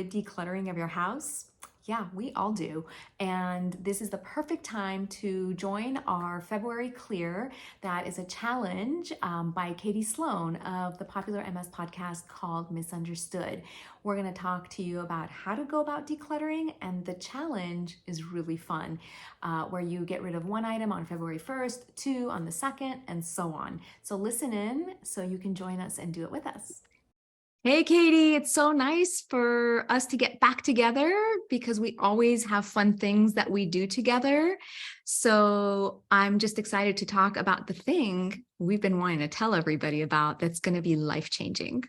with decluttering of your house? Yeah, we all do. And this is the perfect time to join our February Clear. That is a challenge by KT Sloan of the popular MS podcast called MS.UNDERSTOOD. We're going to talk to you about how to go about decluttering, and the challenge is really fun, where you get rid of one item on February 1st, two on the 2nd, and so on. So listen in so you can join us and do it with us. Hey, Katie, it's so nice for us to get back together because we always have fun things that we do together. So I'm just excited to talk about the thing we've been wanting to tell everybody about that's going to be life-changing.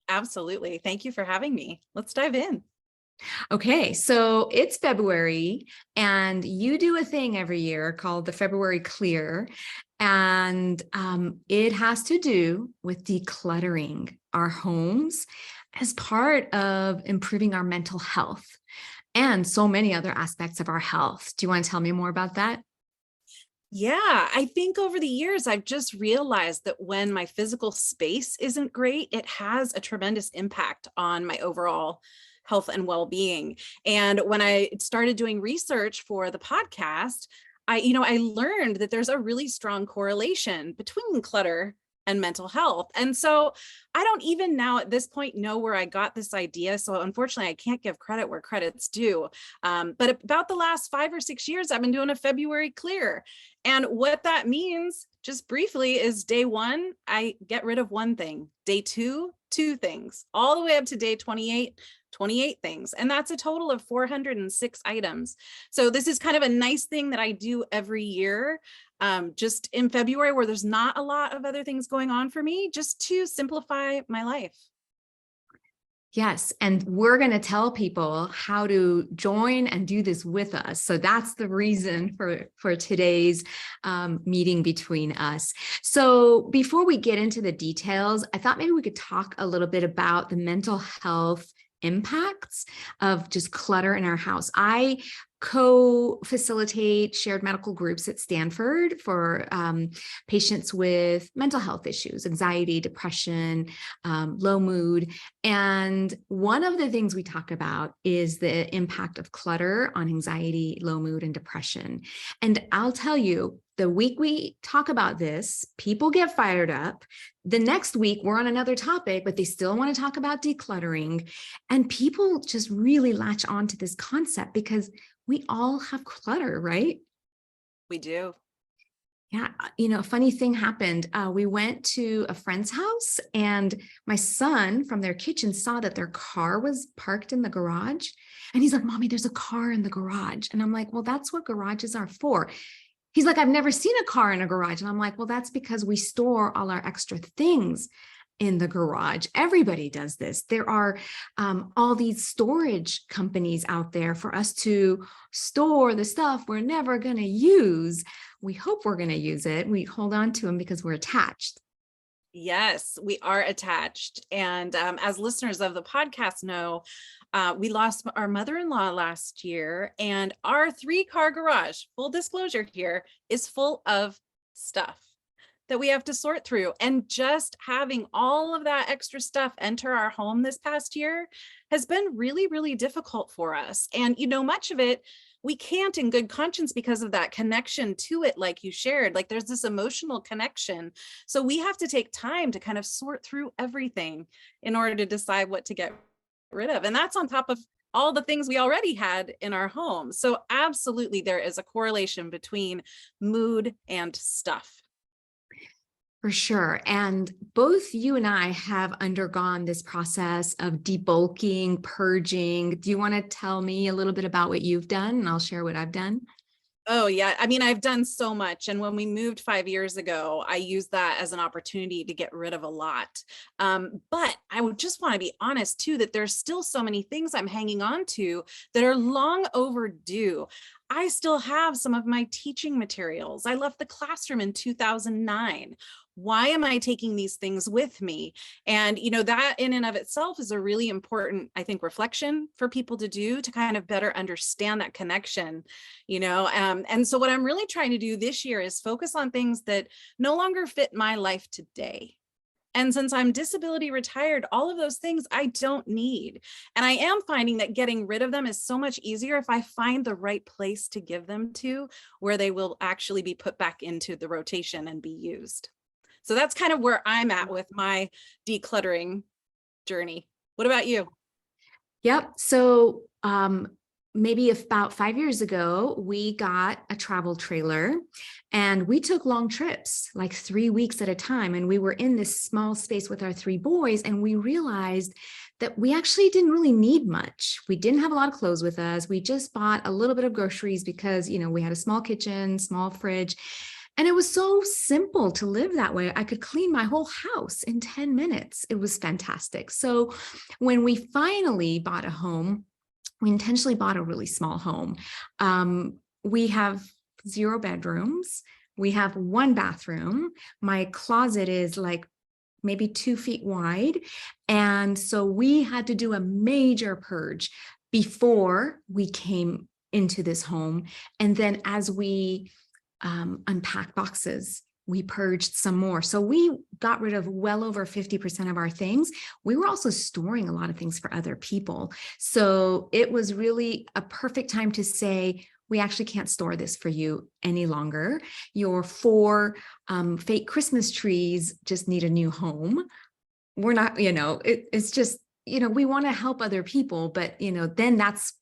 Absolutely. Thank you for having me. Let's dive in. Okay, so it's February and you do a thing every year called the February Clear. And it has to do with decluttering our homes as part of improving our mental health and so many other aspects of our health. Do you want to tell me more about that? Yeah, I think over the years, I've just realized that when my physical space isn't great, it has a tremendous impact on my overall health and well-being. And when I started doing research for the podcast, I learned that there's a really strong correlation between clutter and mental health. And so I don't even now at this point know where I got this idea. So unfortunately, I can't give credit where credit's due. But about the last 5 or 6 years, I've been doing a February Clear. And what that means, just briefly, is day 1, I get rid of one thing. Day 2, 2 things, all the way up to day 28, 28 things. And that's a total of 406 items. So this is kind of a nice thing that I do every year, just in February where there's not a lot of other things going on for me, just to simplify my life. Yes, and we're going to tell people how to join and do this with us. So that's the reason for today's meeting between us. So before we get into the details, I thought maybe we could talk a little bit about the mental health impacts of just clutter in our house. I co-facilitate shared medical groups at Stanford for patients with mental health issues, anxiety, depression, low mood. And one of the things we talk about is the impact of clutter on anxiety, low mood, and depression. And I'll tell you, the week we talk about this, people get fired up. The next week, we're on another topic, but they still want to talk about decluttering. And people just really latch on to this concept because we all have clutter, right? We do. Yeah, a funny thing happened. We went to a friend's house and my son from their kitchen saw that their car was parked in the garage. And he's like, "Mommy, there's a car in the garage." And I'm like, "Well, that's what garages are for." He's like, "I've never seen a car in a garage." And I'm like, "Well, that's because we store all our extra things in the garage. Everybody does this. There are all these storage companies out there for us to store the stuff we're never going to use. We hope we're going to use it. We hold on to them because we're attached." Yes, we are attached. And as listeners of the podcast know, we lost our mother-in-law last year, and our 3-car garage, full disclosure here, is full of stuff that we have to sort through. And just having all of that extra stuff enter our home this past year has been really, really difficult for us. And, much of it we can't in good conscience because of that connection to it, like you shared. Like there's this emotional connection. So we have to take time to kind of sort through everything in order to decide what to get rid of. And that's on top of all the things we already had in our home. So absolutely, there is a correlation between mood and stuff. For sure. And both you and I have undergone this process of debulking, purging. Do you want to tell me a little bit about what you've done? And I'll share what I've done. Oh, yeah. I mean, I've done so much. And when we moved 5 years ago, I used that as an opportunity to get rid of a lot. But I would just want to be honest, too, that there's still so many things I'm hanging on to that are long overdue. I still have some of my teaching materials. I left the classroom in 2009. Why am I taking these things with me? And, that in and of itself is a really important, I think, reflection for people to do to kind of better understand that connection, and so what I'm really trying to do this year is focus on things that no longer fit my life today. And since I'm disability retired, all of those things I don't need. And I am finding that getting rid of them is so much easier if I find the right place to give them to, where they will actually be put back into the rotation and be used. So that's kind of where I'm at with my decluttering journey. What about you? Yep. So maybe about 5 years ago, we got a travel trailer and we took long trips, like 3 weeks at a time. And we were in this small space with our three boys. And we realized that we actually didn't really need much. We didn't have a lot of clothes with us. We just bought a little bit of groceries because, we had a small kitchen, small fridge. And it was so simple to live that way. I could clean my whole house in 10 minutes. It was fantastic. So when we finally bought a home, we intentionally bought a really small home. We have 0 bedrooms. We have 1 bathroom. My closet is like maybe 2 feet wide. And so we had to do a major purge before we came into this home. And then as we unpacked boxes, we purged some more. So we got rid of well over 50% of our things. We were also storing a lot of things for other people. So it was really a perfect time to say, we actually can't store this for you any longer. Your 4 fake Christmas trees just need a new home. We're not, it's just, we want to help other people, but then that's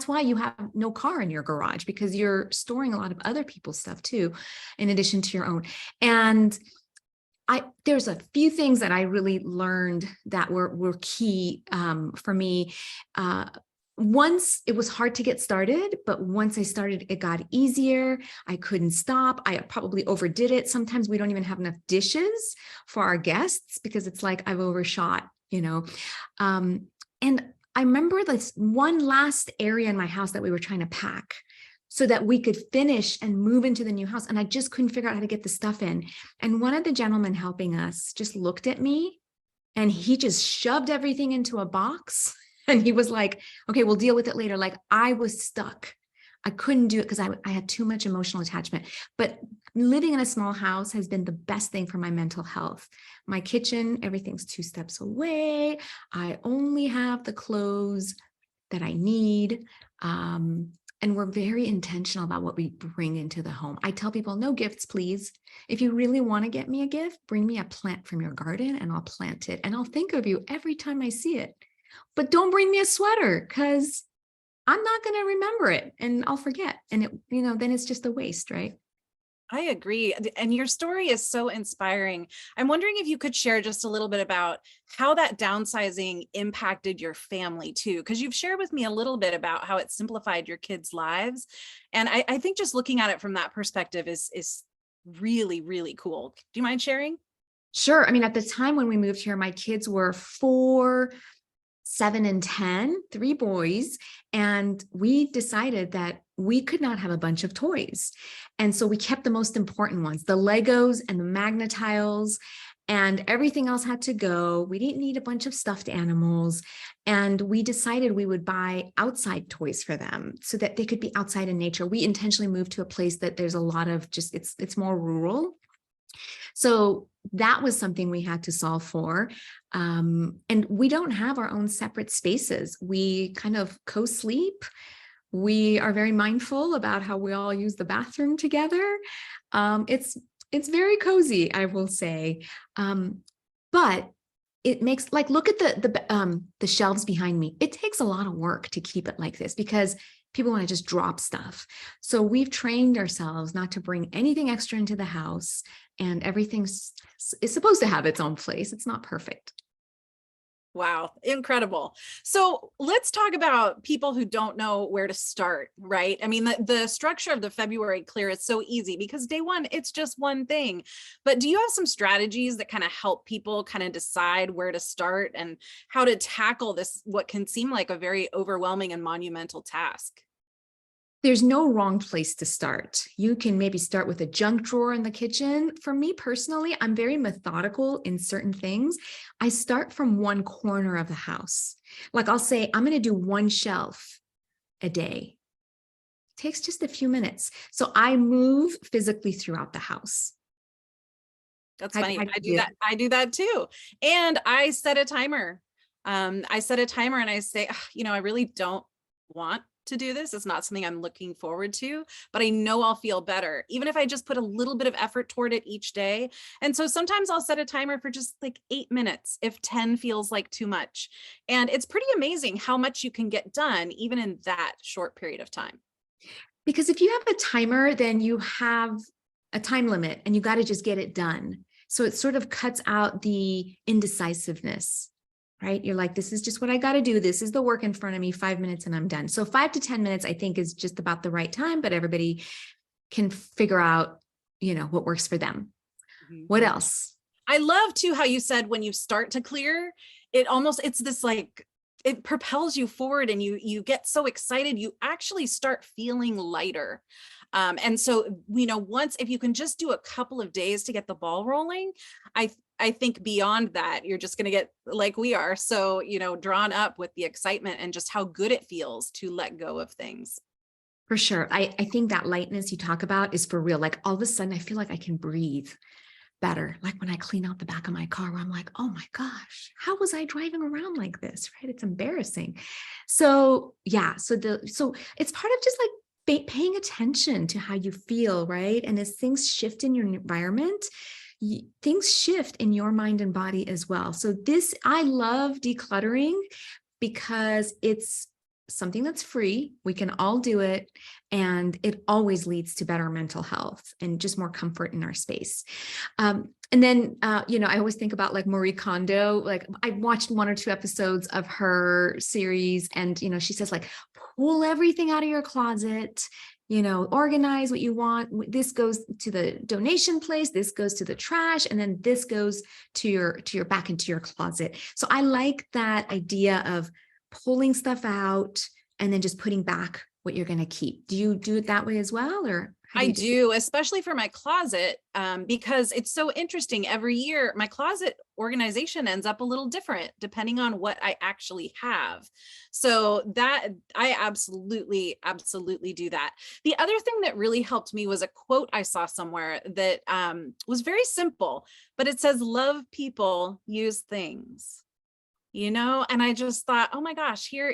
why you have no car in your garage, because you're storing a lot of other people's stuff too, in addition to your own. And there's a few things that I really learned that were key for me. Once it was hard to get started, but once I started, it got easier. I couldn't stop. I probably overdid it. Sometimes we don't even have enough dishes for our guests because it's like I've overshot, and I remember this one last area in my house that we were trying to pack so that we could finish and move into the new house. And I just couldn't figure out how to get the stuff in. And one of the gentlemen helping us just looked at me and he just shoved everything into a box. And he was like, okay, we'll deal with it later. Like I was stuck. I couldn't do it because I had too much emotional attachment. But living in a small house has been the best thing for my mental health. My kitchen, everything's 2 steps away. I only have the clothes that I need. And we're very intentional about what we bring into the home. I tell people, no gifts, please. If you really want to get me a gift, bring me a plant from your garden and I'll plant it. And I'll think of you every time I see it. But don't bring me a sweater because I'm not going to remember it and I'll forget. And then it's just a waste, right? I agree. And your story is so inspiring. I'm wondering if you could share just a little bit about how that downsizing impacted your family too, because you've shared with me a little bit about how it simplified your kids' lives. And I think just looking at it from that perspective is really, really cool. Do you mind sharing? Sure. I mean, at the time when we moved here, my kids were 4, 7, and 10, 3 boys. And we decided that we could not have a bunch of toys. And so we kept the most important ones, the Legos and the Magnetiles, and everything else had to go. We didn't need a bunch of stuffed animals. And we decided we would buy outside toys for them so that they could be outside in nature. We intentionally moved to a place that there's a lot of it's more rural. So that was something we had to solve for. And we don't have our own separate spaces. We kind of co-sleep. We are very mindful about how we all use the bathroom together. It's very cozy, I will say. But it makes, like, look at the shelves behind me. It takes a lot of work to keep it like this because people want to just drop stuff. So we've trained ourselves not to bring anything extra into the house, and everything is supposed to have its own place. It's not perfect. Wow, incredible. So let's talk about people who don't know where to start, right? I mean, the structure of the February clear is so easy because day one, it's just one thing. But do you have some strategies that kind of help people kind of decide where to start and how to tackle this, what can seem like a very overwhelming and monumental task? There's no wrong place to start. You can maybe start with a junk drawer in the kitchen. For me personally, I'm very methodical in certain things. I start from one corner of the house. Like I'll say, I'm going to do 1 shelf a day. It takes just a few minutes. So I move physically throughout the house. That's I, funny. I I do do. that. I do that too. And I set a timer. I set a timer and I say, "Ugh, I really don't want to do this. It's not something I'm looking forward to, but I know I'll feel better, even if I just put a little bit of effort toward it each day." And so sometimes I'll set a timer for just like 8 minutes if 10 feels like too much. And it's pretty amazing how much you can get done, even in that short period of time. Because if you have a timer, then you have a time limit and you got to just get it done. So it sort of cuts out the indecisiveness, right? You're like, this is just what I got to do. This is the work in front of me, 5 minutes and I'm done. So 5 to 10 minutes, I think, is just about the right time, but everybody can figure out, what works for them. Mhm. What else? I love too how you said when you start to clear, it's this like it propels you forward and you get so excited, you actually start feeling lighter. And so, once if you can just do a couple of days to get the ball rolling, I think beyond that, you're just going to get like we are so, drawn up with the excitement and just how good it feels to let go of things. For sure. I think that lightness you talk about is for real. Like all of a sudden, I feel like I can breathe better. Like when I clean out the back of my car, where I'm like, oh my gosh, how was I driving around like this? Right? It's embarrassing. So yeah, so it's part of just like paying attention to how you feel, right? And as things shift in your environment, things shift in your mind and body as well. So I love decluttering because it's something that's free. We can all do it. And it always leads to better mental health and just more comfort in our space. And then, I always think about like Marie Kondo. Like I watched 1 or 2 episodes of her series and, she says like, pull everything out of your closet, organize what you want. This goes to the donation place. This goes to the trash. And then this goes to your back into your closet. So I like that idea of pulling stuff out and then just putting back what you're going to keep. Do you do it that way as well? Or how do I you do it? do, especially for my closet, because it's so interesting. Every year, my closet organization ends up a little different depending on what I actually have. So that I absolutely, absolutely do that. The other thing that really helped me was a quote I saw somewhere that was very simple, but it says, "Love people, use things." And I just thought, oh my gosh, here,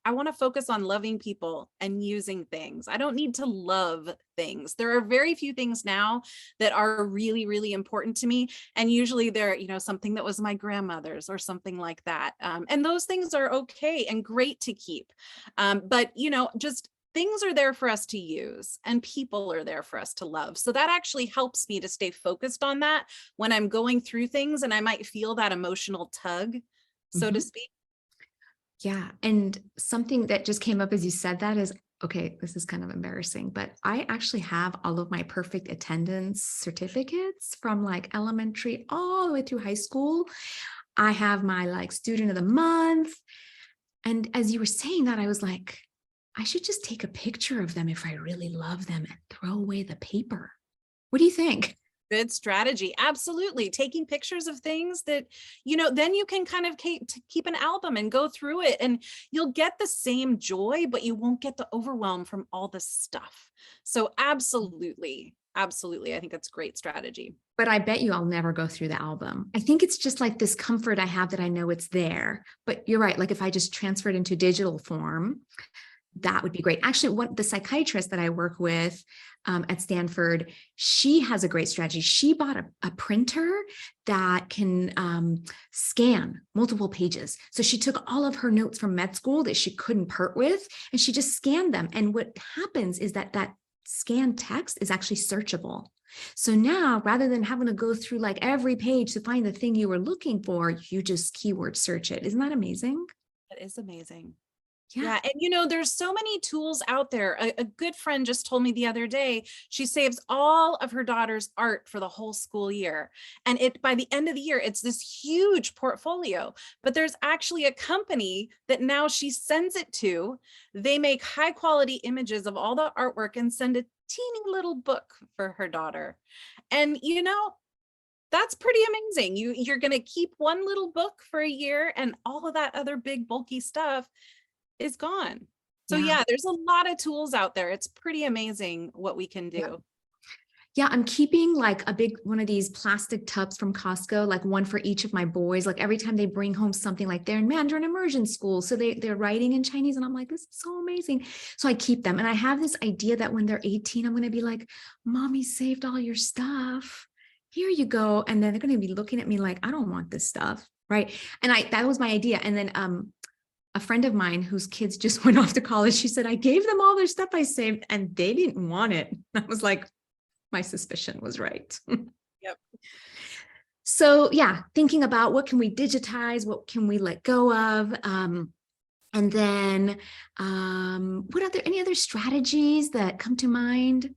I want to focus on loving people and using things. I don't need to love things. There are very few things now that are really, really important to me. And usually they're, something that was my grandmother's or something like that. And those things are okay and great to keep. But, just things are there for us to use and people are there for us to love. So that actually helps me to stay focused on that when I'm going through things and I might feel that emotional tug, so to Mhm. speak. Yeah. And something that just came up as you said that is, okay, this is kind of embarrassing, but I actually have all of my perfect attendance certificates from like elementary all the way through high school. I have my like student of the month. And as you were saying that, I was like, I should just take a picture of them if I really love them and throw away the paper. What do you think? Good strategy. Absolutely. Taking pictures of things that, then you can kind of keep an album and go through it and you'll get the same joy, but you won't get the overwhelm from all the stuff. So absolutely. Absolutely. I think that's great strategy. But I bet you I'll never go through the album. I think it's just like this comfort I have that I know it's there. But you're right. Like if I just transfer it into digital form, that would be great. Actually, the psychiatrist that I work with at Stanford, she has a great strategy. She bought a printer that can scan multiple pages. So she took all of her notes from med school that she couldn't part with, and she just scanned them. And what happens is that scanned text is actually searchable. So now, rather than having to go through like every page to find the thing you were looking for, you just keyword search it. Isn't that amazing? That is amazing. Yeah. Yeah. And there's so many tools out there. A good friend just told me the other day, she saves all of her daughter's art for the whole school year. And by the end of the year, it's this huge portfolio, but there's actually a company that now she sends it to. They make high quality images of all the artwork and send a teeny little book for her daughter. And, that's pretty amazing. You're going to keep one little book for a year and all of that other big bulky stuff is gone. So Yeah. yeah, there's a lot of tools out there. It's pretty amazing what we can Yeah. do. Yeah, I'm keeping like a big one of these plastic tubs from Costco, like one for each of my boys. Like every time they bring home something, like they're in Mandarin immersion school, so they're writing in Chinese, and I'm like, this is so amazing. So I keep them, and I have this idea that when they're 18, I'm going to be like, "Mommy saved all your stuff. Here you go," and then they're going to be looking at me like, "I don't want this stuff." Right. And that was my idea. And then a friend of mine whose kids just went off to college, she said, I gave them all their stuff I saved and they didn't want it. I was like, my suspicion was right. Yep. So yeah, thinking about what can we digitize, what can we let go of, and then what other any other strategies that come to mind?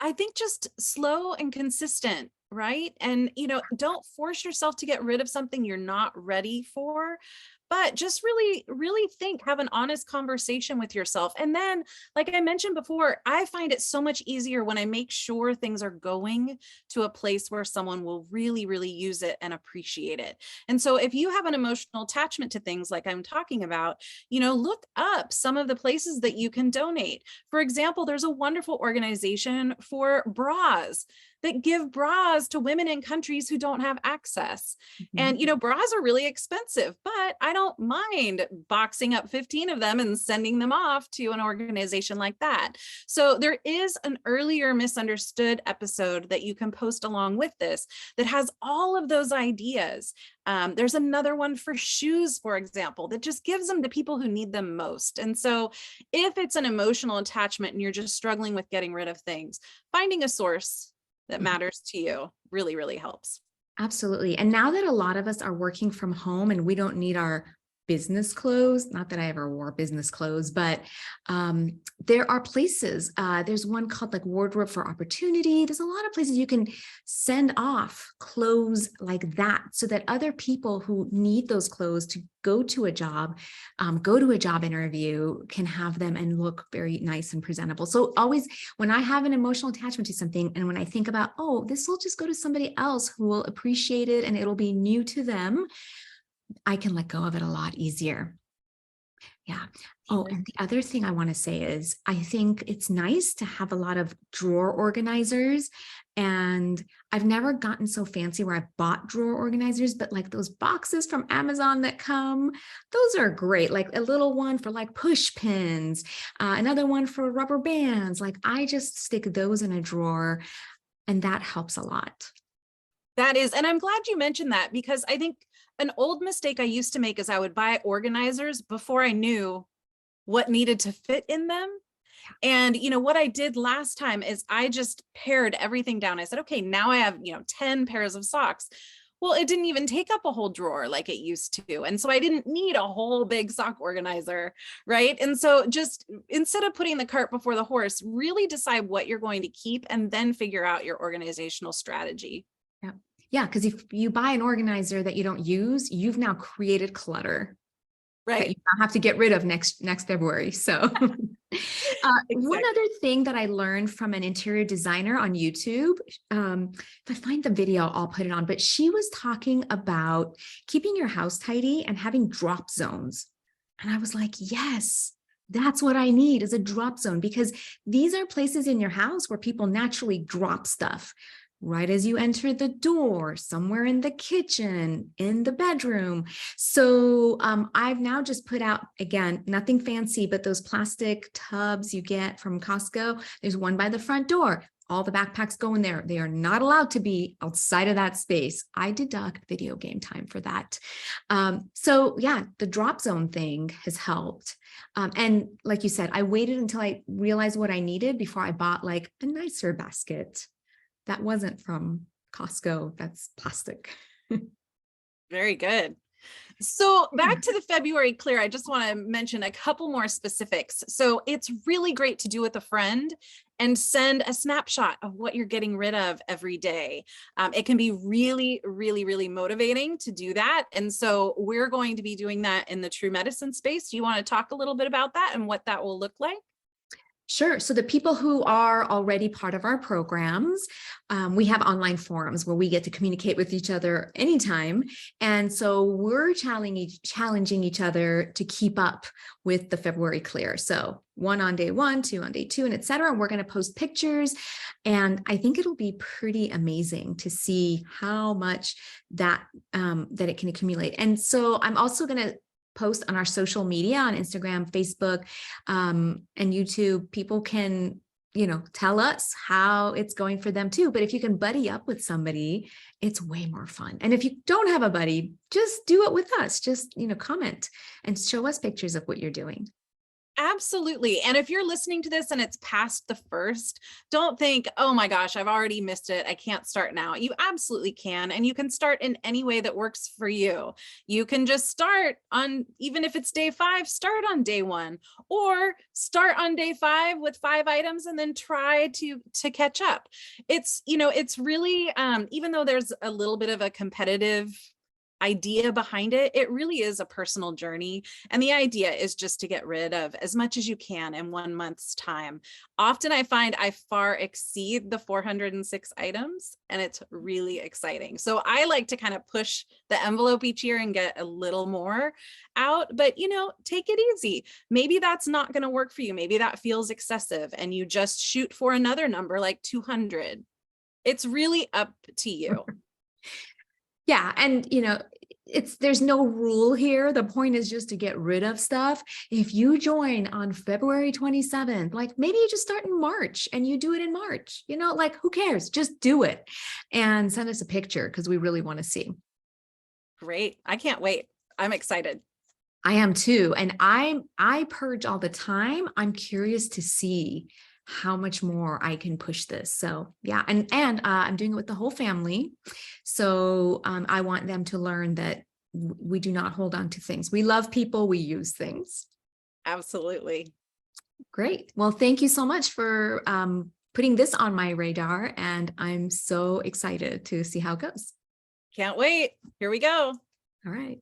I think just slow and consistent, right? And, don't force yourself to get rid of something you're not ready for, but just really, really think, have an honest conversation with yourself. And then, like I mentioned before, I find it so much easier when I make sure things are going to a place where someone will really, really use it and appreciate it. And so if you have an emotional attachment to things like I'm talking about, look up some of the places that you can donate. For example, there's a wonderful organization for bras that give bras to women in countries who don't have access. Mhm. And, bras are really expensive, but I don't mind boxing up 15 of them and sending them off to an organization like that. So there is an earlier misunderstood episode that you can post along with this that has all of those ideas. There's another one for shoes, for example, that just gives them to people who need them most. And so if it's an emotional attachment and you're just struggling with getting rid of things, finding a source that matters to you really, really helps. Absolutely. And now that a lot of us are working from home and we don't need our business clothes, not that I ever wore business clothes, but there are places. There's one called like Wardrobe for Opportunity. There's a lot of places you can send off clothes like that so that other people who need those clothes to go to a job, go to a job interview, can have them and look very nice and presentable. So always when I have an emotional attachment to something and when I think about, oh, this will just go to somebody else who will appreciate it and it'll be new to them, I can let go of it a lot easier. Yeah. Oh, Sure. and the other thing I want to say is I think it's nice to have a lot of drawer organizers. And I've never gotten so fancy where I've bought drawer organizers, but like those boxes from Amazon that come, those are great. Like a little one for like push pins, another one for rubber bands. Like I just stick those in a drawer and that helps a lot. That is, and I'm glad you mentioned that because I think an old mistake I used to make is I would buy organizers before I knew what needed to fit in them. And, what I did last time is I just pared everything down. I said, okay, now I have, 10 pairs of socks. Well, it didn't even take up a whole drawer like it used to. And so I didn't need a whole big sock organizer, right? And so just instead of putting the cart before the horse, really decide what you're going to keep and then figure out your organizational strategy. Yeah. Yeah. Because if you buy an organizer that you don't use, you've now created clutter that you Right. now have to get rid of next February. So one Exactly. other thing that I learned from an interior designer on YouTube, if I find the video, I'll put it on, but she was talking about keeping your house tidy and having drop zones. And I was like, yes, that's what I need is a drop zone because these are places in your house where people naturally drop stuff right as you enter the door, somewhere in the kitchen, in the bedroom. So I've now just put out, again, nothing fancy, but those plastic tubs you get from Costco. There's one by the front door. All the backpacks go in there. They are not allowed to be outside of that space. I deduct video game time for that. So yeah, the drop zone thing has helped. And like you said, I waited until I realized what I needed before I bought like a nicer basket that wasn't from Costco. That's plastic. Very good. So back to the February clear, I just want to mention a couple more specifics. So it's really great to do with a friend and send a snapshot of what you're getting rid of every day. It can be really, really, really motivating to do that. And so we're going to be doing that in the Truemedicine space. Do you want to talk a little bit about that and what that will look like? Sure. So the people who are already part of our programs, we have online forums where we get to communicate with each other anytime. And so we're challenging each other to keep up with the February clear. So one on day one, two on day two, and et cetera. And we're going to post pictures. And I think it'll be pretty amazing to see how much that it can accumulate. And so I'm also going to post on our social media on Instagram, Facebook, and YouTube. People can, tell us how it's going for them too. But if you can buddy up with somebody, it's way more fun. And if you don't have a buddy, just do it with us. Just, comment and show us pictures of what you're doing. Absolutely. And if you're listening to this and it's past the first, don't think, oh my gosh, I've already missed it. I can't start now. You absolutely can. And you can start in any way that works for you. You can just start on, even if it's day 5, start on day 1, or start on day 5 with 5 items and then try to catch up. It's really, even though there's a little bit of a competitive idea behind it, it really is a personal journey. And the idea is just to get rid of as much as you can in 1 month's time. Often I find I far exceed the 406 items, and it's really exciting. So I like to kind of push the envelope each year and get a little more out, but take it easy. Maybe that's not going to work for you. Maybe that feels excessive and you just shoot for another number like 200. It's really up to you. Yeah. And, there's no rule here. The point is just to get rid of stuff. If you join on February 27th, like maybe you just start in March and you do it in March, who cares? Just do it and send us a picture because we really want to see. Great. I can't wait. I'm excited. I am too. And I purge all the time. I'm curious to see how much more I can push this. So yeah, and I'm doing it with the whole family. So I want them to learn that we do not hold on to things. We love people, we use things. Absolutely. Great. Well, thank you so much for putting this on my radar. And I'm so excited to see how it goes. Can't wait. Here we go. All right.